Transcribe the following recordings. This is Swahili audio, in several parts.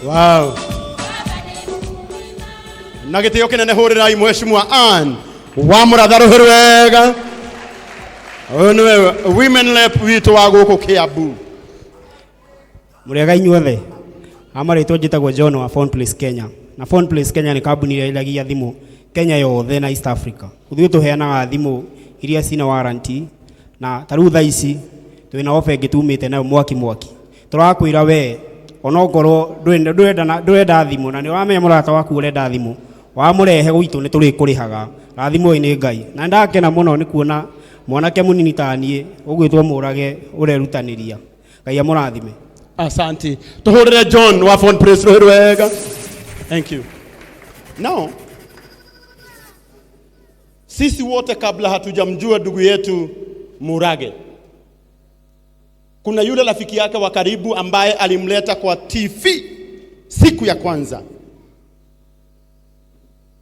Wow. Nagitio kinene hurirai mheshimiwa Ann wa Muratharu wega. Onwe women rep witu wa guku Kiambu. Muriaga inyuothe. Amaritwo njitagwo John wa Phone Place Kenya. Na Phone Place Kenya ni kambuni iria ilagia thimu Kenya yothe na East Africa. Uthiu tuheanaga thimu iria cina warranty na taru tha ici twina offer ngitumite na mwaki. Turakwira we onongorwo ndwenda thimu na ni wamenya murata waku urenda thimu wamurehe gwitu ni turi kurihaga na thimu ini Ngai na ndakena muno ni kuona mwanake munini tanie ugwitwo Murage urerutaniria Ngai amurathime. Asante. Tuhurire John wa Phone Place wega. Thank you. Now, sisi wote kabla hatujamjua ndugu yetu Murage, kuna yule rafiki yake wa karibu ambaye alimleta kwa TV siku ya kwanza.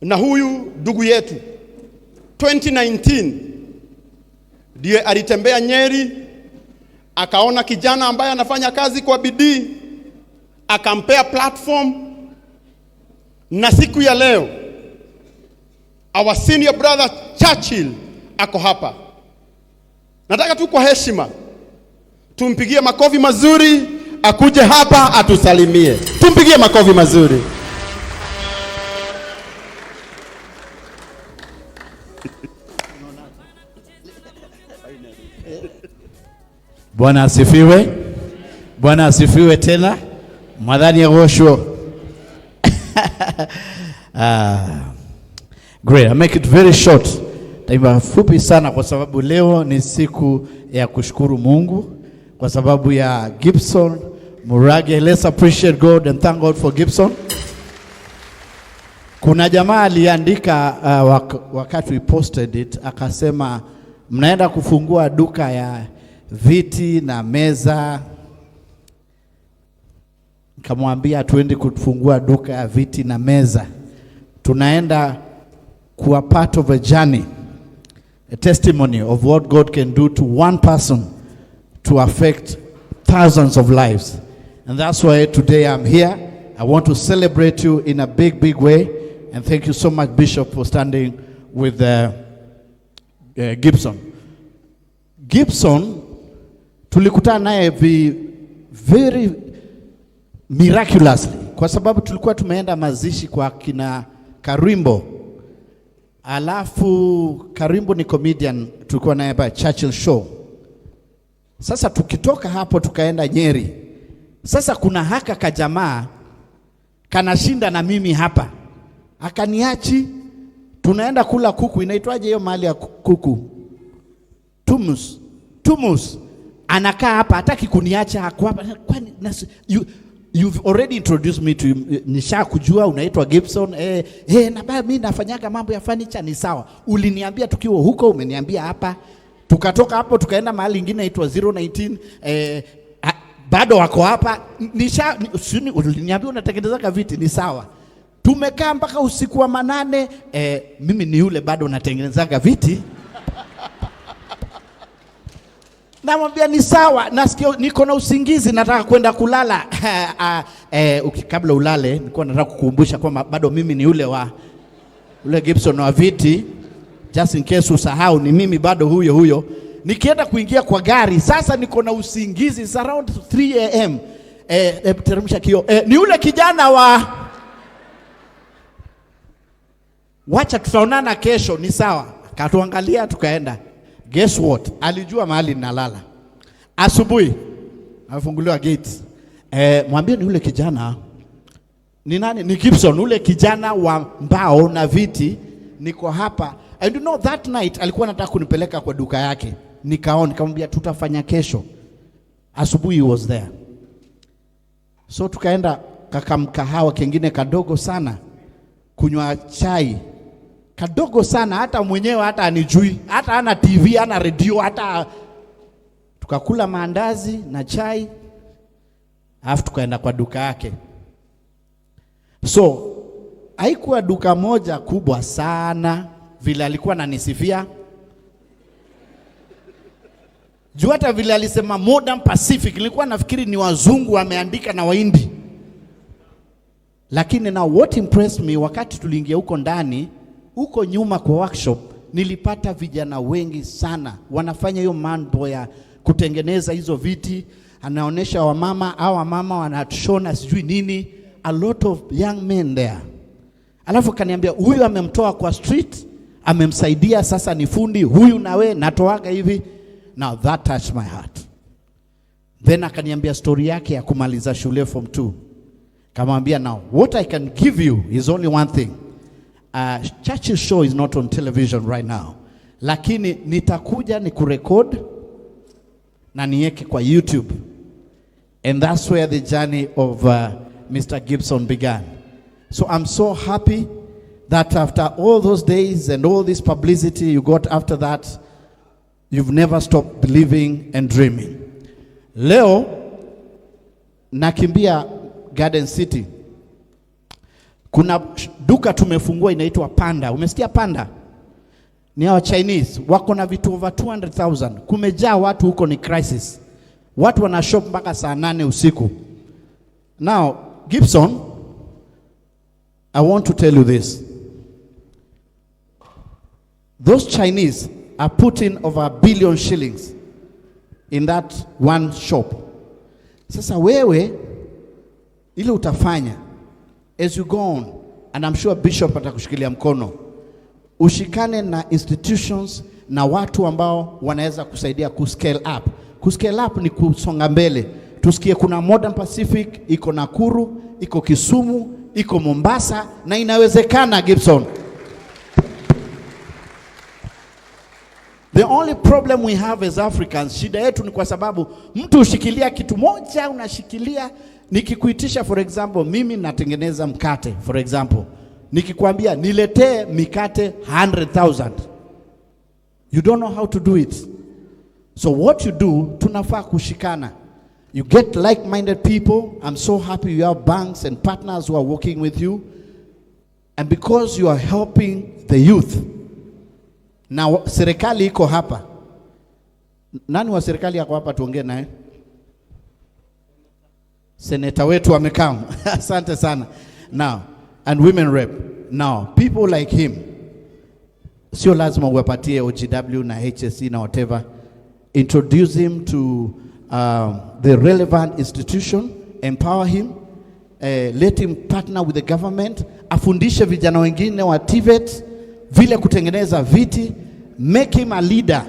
Na huyu ndugu yetu 2019 ndiye alitembea Nyeri, akaona kijana ambaye anafanya kazi kwa bidii, akampea platform, na siku ya leo our senior brother Churchil ako hapa. Nataka tu kwa heshima tumpigie makofi mazuri, akuje hapa atusalimie. Tumpigie makofi mazuri. Bwana asifiwe. Bwana asifiwe tena. Mwadhani agosho. Great. I'll make it very short. Taiba fupi sana kwa sababu leo ni siku ya kushukuru Mungu kwa sababu ya Gibson, Murage. Let's appreciate God and thank God for Gibson. Kuna jamaa aliandika wakati we posted it, akasema mnaenda kufungua duka ya viti na meza. Nikamwambia tuende kufungua duka ya viti na meza. Tunaenda kuwa part of a journey, a testimony of what God can do to one person to affect thousands of lives. And that's why today I'm here. I want to celebrate you in a big, big way. And thank you so much, Bishop, for standing with Gibson. Gibson, tulikutana naye very miraculously kwa sababu tulikuwa tumeenda mazishi kwa kina Karimbo. Alafu Karimbo ni comedian, tulikuwa naye by Churchil show. Sasa tukitoka hapo tukaenda Nyeri. Sasa kuna haka kajamaa kanashinda na mimi hapa. Akaniachi, tunaenda kula kuku, inaitwaje hiyo mahali ya kuku? Tumus. Anakaa hapa, hataki kuniacha hapa. Kwani you've already introduced me to nisha kujua unaitwa Gibson. Na baba mimi nafanyaga mambo ya furniture, ni sawa. Uliniambia tukiwa huko, umeniambia hapa. Tukatoka hapo tukaenda mahali nyingine inaitwa 019. Bado wako hapa. Uliniambia unatengeneza viti, ni sawa. Tumekaa mpaka usiku wa manane. Mimi ni yule bado natengeneza viti. Namwambia ni sawa, nasikia niko na usingizi, nataka kwenda kulala. Kabla ulale nilikuwa nataka kukukumbusha kwamba bado mimi ni yule Gibson wa viti, just in case usahau, ni mimi bado huyo. Nikienda kuingia kwa gari, sasa niko na usingizi, it's around 3 am. Teremsha kio. Ni yule kijana wacha tutaonana kesho, ni sawa. Katuangalia tukaenda. Guess what? Alijua mahali nalala. Asubuhi afunguliwa gate. Mwambie ni yule kijana. Ni nani? Ni Gibson, yule kijana wa mbao na viti. Niko hapa. And you know that night alikuwa anataka kunipeleka kwa duka yake. Nikamwambia tutafanya kesho. Asubuhi he was there. So tukaenda kakamkahawa kingine kadogo sana. Kunywa chai kadogo sana, hata mwenyewe hata anijui, hata ana TV, ana radio, hata tukakula maandazi na chai, alafu tukaenda kwa duka yake. So haikuwa duka moja kubwa sana vile alikuwa ananisifia. Juu hata vile alisema Modern Pacific, nilikuwa nafikiri ni wazungu wameandika na Wahindi. Lakini now what impressed me, wakati tuliingia huko ndani, huko nyuma kwa workshop, nilipata vijana wengi sana wanafanya hiyo mambo ya kutengeneza hizo viti, anaonesha wamama au wamama wanashona sijui nini, a lot of young men there. Alafu kaniambia huyu amemtoa kwa street, amemsaidia sasa ni fundi, huyu nawe natoaga hivi. Now that touched my heart. Then akaniambia story yake ya kumaliza shule form 2. Kamwambia, now what I can give you is only one thing. Churchil show is not on television right now, lakini nitakuja ni kurecord na niweke kwa YouTube. And that's where the journey of Mr. Gibson began. So I'm so happy that after all those days and all this publicity you got after that, you've never stopped believing and dreaming. Leo nakimbia Garden City. Kuna duka tumefungua inaitwa Panda. Umesikia Panda? Ni hao Chinese wako na vitu over 200,000. Kumejaa watu huko, ni crisis. Watu wana shop mpaka saa 8 usiku. Now, Gibson, I want to tell you this. Those Chinese are putting over 1 billion shillings in that one shop. Sasa wewe ile utafanya as you go on, and I'm sure Bishop atakushikilia mkono, ushikane na institutions na watu ambao wanaweza kusaidia kuscale up. Kuscale up ni kusonga mbele. Tusikie kuna Modern Pacific, iko Nakuru, iko Kisumu, iko Mombasa, na inawezekana Gibson. The only problem we have as Africans, shida yetu ni kwa sababu mtu ushikilia kitu moja, unashikilia. Nikikuitisha for example, mimi natengeneza mkate for example, nikikwambia niletee mikate 100,000, you don't know how to do it. So what you do, tunafaa kushikana. You get like-minded people. I'm so happy you have banks and partners who are working with you, and because you are helping the youth. Now serikali iko hapa. Nani wa serikali yako hapa tuongee naye? Senator wetu amekaa. Asante sana. Now, and women rep. Now, people like him, sio lazima uwapatie OGW na HSC na whatever. Introduce him to the relevant institution, empower him, let him partner with the government, afundishe vijana wengine wa TVET vile kutengeneza viti, make him a leader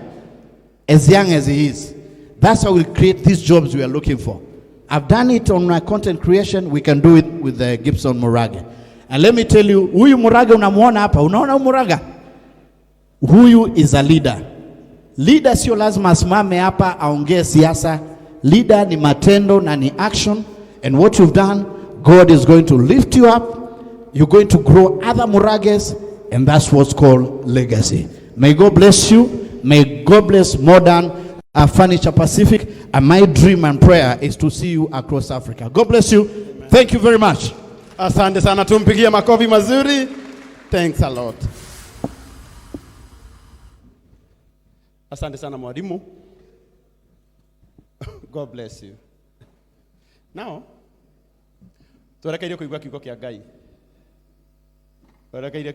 as young as he is. That's how we'll create these jobs we are looking for. I've done it on my content creation. We can do it with the Gibson Murage. And let me tell you, huyu Murage unamuona hapa, unaona Murage? Huyu is a leader. Leader sio lazima asimame hapa aongee siasa. Leader ni matendo na ni action. And what you've done, God is going to lift you up. You're going to grow other Murages, and that's what's called legacy. May God bless you. May God bless Modern Furniture Pacific. And my dream and prayer is to see you across Africa. God bless you. Thank you very much. Asante sana, tumpigie makofi mazuri. Thanks a lot. Asante sana mwalimu. God bless you. Now, turekeire kuigua kiugo kia Ngai. Turekeire